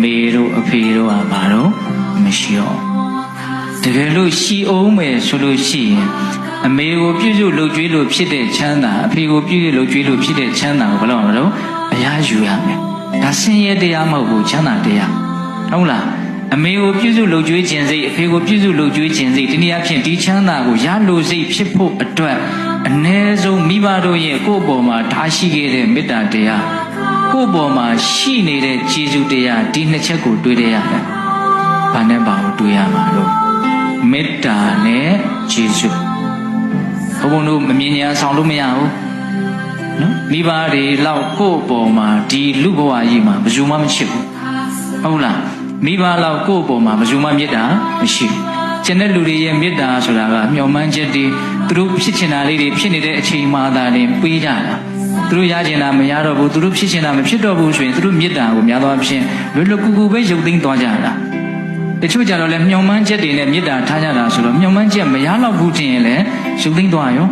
မေတို့အဖေတို့ကဘာလို့မရှိတော့တကယ်လို့ရှိအောင်မယ်ဆိုလို့ရှိရင်အမေကိုပြုစုလုပ်ကြွေးလို့ဖြစ်တဲ့ချမ်းသာအဖေကိုပြုစုလုပ်ကြွေးလို့ဖြစ်တဲ့ချမ်းသာကိုဘယ်လိုမလုပ်အရာယူရမယ်ဒါဆင်းရဲတရားမဟုတ်ဘူးချမ်းသာတရားဟုတ်လားအမေကိုပြုစုလုပ်ကြွေးခြင်းစိတ်အဖေကိုပြုစုလုပ်ကြွေးခြင်းစိတ်ဒီနည်းအားဖြင့်ဒီချမ်းသာကိုရလို့စိတ်ဖြစ်ဖို့အတွက်အ ਨੇ ဆုံးမိဘတို့ရဲ့ကိုယ့်ပေါ်မှာထားရှိခဲ့တဲ့မေတ္တာတရားကိုယ့်ပေါ်မှာရှိနေတဲ့ကျေးဇူးတရားဒီနှစ်ချက်ကိုတွေးရရတယ်။ဘာနဲ့ဘာကိုတွေးရမှာလို့မေတ္တာနဲ့ကျေးဇူးဘုံတို့မမြင်ညာဆောင်လို့မရဘူးနော်မိဘတွေလောက်ကိုယ့်ပေါ်မှာဒီလူဘဝကြီးမှာဘယ်သူမှမရှိဘူးဟုတ်လားမိဘလောက်ကိုယ့်ပေါ်မှာဘယ်သူမှမေတ္တာမရှိဘူးကျန်တဲ့လူတွေရဲ့မေတ္တာဆိုတာကမျှော်မှန်းချက်တွေသူတို့ဖြစ်ချင်တာလေးတွေဖြစ်နေတဲ့အချိန်မှသာလင်ပေးကြတာသူတို့ရချင်တာမရတော့ဘူးသူတို့ဖြစ်ချင်တာမဖြစ်တော့ဘူးဆိုရင်သူတို့မေတ္တာကိုများသောအားဖြင့်လွယ်လွယ်ကူကူပဲရုပ်သိမ်းသွားကြတာတချို့ကြတော့လည်းမျှော်မှန်းချက်တွေနဲ့မေတ္တာထားကြတာဆိုတော့မျှော်မှန်းချက်မရတော့ဘူးတင်ရင်လည်းရုပ်သိမ်းသွားရော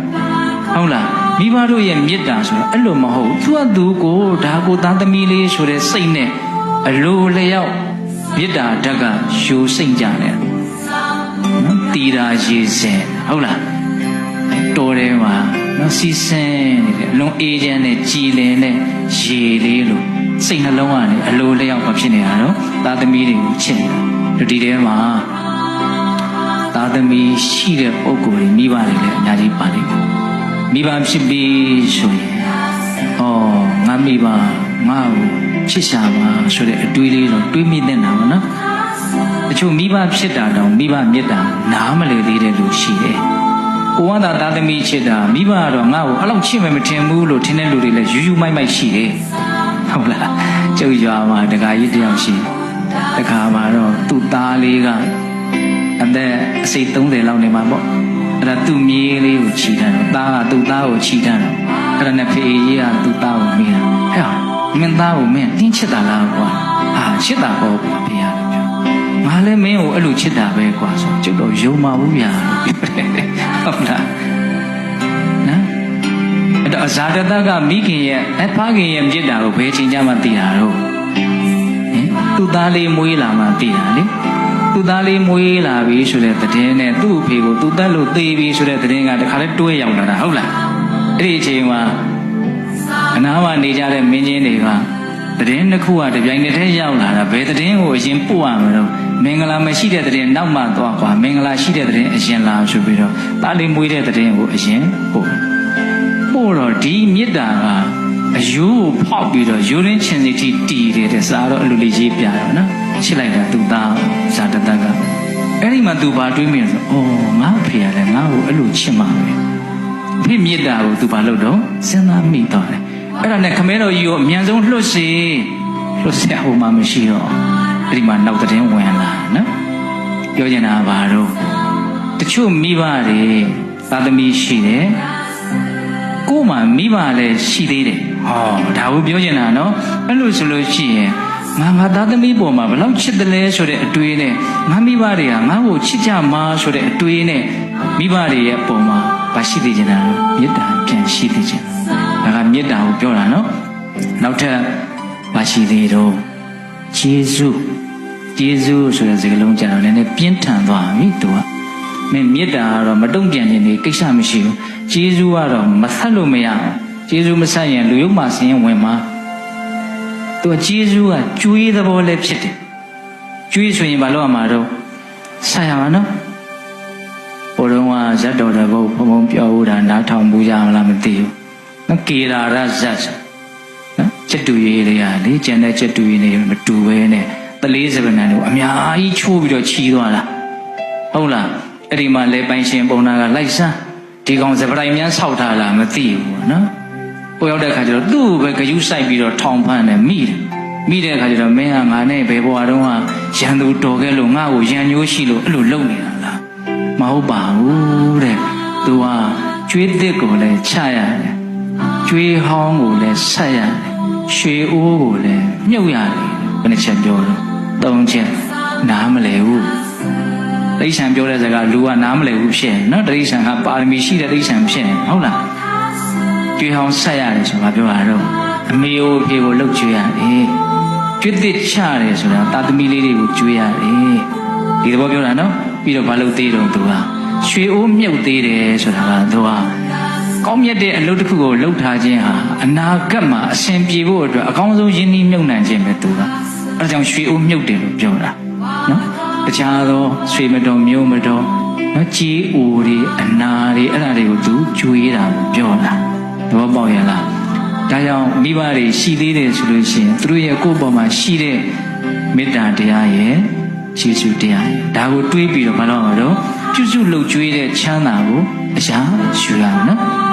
ဟုတ်လားမိဘတို့ရဲ့မေတ္တာဆိုတော့အဲ့လိုမဟုတ်သူကသူကိုဒါကိုသားသမီးလေးဆိုတဲ့စိတ်နဲ့အလိုလျောက်မေတ္တာဓာတ်ကယူစိတ်ကြတယ်နော်တီတာရေစင်ဟုတ်လားတော်တယ်မှာနော်စီစင်နေတယ်အလုံးအေးချမ်းနဲ့ကြည်လင်တဲ့ရေလေးလိုစိတ်နှလုံးကနေအလိုလျောက်မဖြစ်နေတာနော်သားသမီးတွေကိုချစ်နေတာဒီထဲမှာသားသမီးရှိတဲ့ပုဂ္ဂိုလ်တွေမိဘတွေလည်းအများကြီးပါလိမ့်မယ်မိဘဖြစ်ပြီးဆိုရင်ငါမိဘငါ့ကိုချစ်ရှာမှာဆိုတဲ့အတွေးလေးတော့တွေးမိတဲ့နာပါနော်တချို့မိဘဖြစ်တာတောင်မိဘမေတ္တာနားမလည်သေးတဲ့လူရှိတယ်ကိုဝါသာသားသမီးချစ်တာမိဘကတော့ငါ့ကိုအဲ့လောက်ချစ်မယ်မထင်ဘူးလို့ထင်တဲ့လူတွေလည်းယူယူမိုက်မိုက်ရှိတယ်ဟုတ်လားကျုပ်ရွာမှာတခါကြီးတယောက်ရှိတခါမှာတော့သူ့သားလေးကအသက်အစိတ်30လောက်နေမှာပေါ့အဲ့ဒါသူ့မြေးလေးကိုချီတန်းတော့သားကသူ့သားကိုချီတန်းတော့အဲ့ဒါနဲ့ဖေးကြီးကသူ့သားကိုမေးတာဟဲ့မင်းသားကိုမင်းတင်းချစ်တာလားကွာဟာချစ်တာပေါ့ကွာဖေးရတယ်ပြောငါလည်းမင်းကိုအဲ့လိုချစ်တာပဲကွာဆိုကျုပ်တော့ယုံမှာဘူးဗျာလို့ပြောတယ်ဟုတ်လားနော်အဲ့တော့အဇာတတကမိခင်ရဲ့ဖခင်ရဲ့မေတ္တာကိုဘယ်ချိန်ကျမှသိတာတော့သူ့သားလေးမွေးလာမှသိတာလေသူ့သားလေးမွေးလာပြီဆိုတဲ့သတင်းနဲ့သူ့အဖေကိုသူ့တက်လို့သေပြီဆိုတဲ့သတင်းကတခါလဲတွဲရောက်လာတာဟုတ်လားအဲ့ဒီအချိန်မှာအနားမှာနေကြတဲ့မင်းချင်းတွေကသတင်းတစ်ခုကတပြိုင်တည်းရောက်လာတာဘယ်သတင်းကိုအရင်ပို့ရမလို့မင်္ဂလာမရှိတဲ့သတင်းနောက်မှသွားကွာမင်္ဂလာရှိတဲ့သတင်းအရင်လာဆိုပြီးတော့သားလေးမွေးတဲ့သတင်းကိုအရင်ပို့တော့ဒီမေတ္တာကအယိုးကိုဖောက်ပြီးတော့ယူရင်းချင်းစီတီတည်တယ်တဲ့စားတော့အလိုလေးရေးပြတော့နော်ချစ်လိုက်တာသူသားဇာတတကအဲ့ဒီမှာသူဘာတွေးမိလဲဆိုငါအဖေကလည်းငါ့ကိုအဲ့လိုချစ်မှာပဲအဖေမေတ္တာကိုသူဘာလုပ်တော့စဉ်းစားမိသွားတယ်အဲ့ဒါနဲ့ခမဲတော်ကြီးကိုအမြန်ဆုံးလွတ်စေဟိုမှမရှိတော့အဲ့ဒီမှာနောက်သတင်းဝင်လာနော်ပြောချင်တာဘာတော့တချို့မိဘတွေသားသမီးရှိတယ်ကို့မှာမိဘလည်းရှိသေးတယ်ဒါကိုပြောချင်တာနော်အဲ့လိုဆိုလို့ရှိရင်ငါသားသမီးပေါ်မှာဘယ်လောက်ချစ်တယ်လဲဆိုတဲ့အတွေးနဲ့ငါမိဘတွေကငါ့ကိုချစ်ကြမှာဆိုတဲ့အတွေးနဲ့မိဘတွေရဲ့ပုံမှာရှိသေးကြတာမေတ္တာပြန်ရှိသေးကြဒါကမေတ္တာကိုပြောတာနော်နောက်ထပ်ရှိသေးတော့ကျေးဇူးဆိုတဲ့စကားလုံးကြတော့လည်းပြင်းထန်သွားပြီသူကမင်းမေတ္တာကတော့မတုံ့ပြန်ခြင်းတွေကိစ္စမရှိဘူးကျေးဇူးကတော့မဆက်လို့မရဘူးကျေးဇူးမဆက်ရင်လူယုံမှဆင်းရင်ဝင်မှာသူကကျေးဇူးကကျွေးသဘောလည်းဖြစ်တယ်ကျွေးဆိုရင်ဘာလို့ရမှာတော့ဆက်ရမှာနော်ဘုရားကဇတ်တော်တဲ့ဘုံဘုံပြောဦးတာနားထောင်မှုကြမလားမသိဘူးနော်ကေရာရဇတ်နော်ချက်တူရေးတွေကလေကျန်တဲ့ချက်တူရေးတွေမတူပဲနဲ့တလေးစပနံတို့အများကြီးချိုးပြီးတော့ချီးသွားတာဟုတ်လားအဲ့ဒီမှာလေပိုင်ရှင်ပုံနာကလိုက်စမ်းဒီကောင်စပရိုင်များဆောက်ထားလားမသိဘူးနော်ပို့ရောက်တဲ့ခါကျတော့သူ့ပဲဂယုစိုက်ပြီးတော့ထောင်ဖမ်းတယ်မိတဲ့ခါကျတော့မင်းကငါနဲ့ဘယ်ဘဝတုန်းကရန်သူတော်ခဲ့လို့ငါ့ကိုရန်ညိုးရှိလို့အဲ့လိုလုပ်နေတာလားမဟုတ်ပါဘူးတဲ့သူကကျွေးသစ်ကိုလည်းချရတယ်ကျွေးဟောင်းကိုလည်းဆက်ရတယ်ရွှေအိုးကိုလည်းမြုပ်ရတယ်ဘယ်နှချက်ပြောတော့၃ချက်နားမလဲဘူးတိဋ္ဌံပြောတဲ့စကားလူကနားမလဲဘူးဖြစ်နော်တိဋ္ဌံကပါရမီရှိတဲ့တိဋ္ဌံဖြစ်ဟုတ်လားကျွေးဟောင်းဆက်ရတယ်ဆိုတာပြောတာတော့အမေကိုအဖေကိုလှုပ်ကျွေးရတယ် ကျွတ်တစ်ချတယ်ဆိုတာတာသမီလေးတွေကိုကျွေးရတယ်ဒီသဘောပြောတာနော်ပြီးတော့ဘာလို့သေးတော့သူကရွှေအိုးမြုပ်သေးတယ်ဆိုတာကသူကကောင်းမြတ်တဲ့အလုပ်တစ်ခုကိုလှုပ်ထားခြင်းဟာအနာဂတ်မှာအရှင်ပြေဖို့အတွက်အကောင်းဆုံးယဉ်နှီးမြုပ်နှံခြင်းပဲသူကအဲဒါကြောင့်ရွှေအိုးမြုပ်တယ်လို့ပြောတာနော်တခြားသောရွှေမတော်မျိုးမတော်နော်ကြေးအိုတွေအနာတွေအဲ့ဒါတွေကိုသူကျွေးတာလို့ပြောတာသဘောပေါက်ရလားဒါကြောင့်မိဘတွေရှိသေးတယ်ဆိုလို့ရှိရင်သူတို့ရဲ့ကိုယ့်ဘောမှာရှိတဲ့မေတ္တာတရားရဲ့ယေရှုတရားရဲ့ဒါကိုတွေးပြီးတော့မလုပ်ရတော့ပြုစုလုပ်ကျွေးတဲ့ချမ်းသာကိုအရာယူရမယ်နော်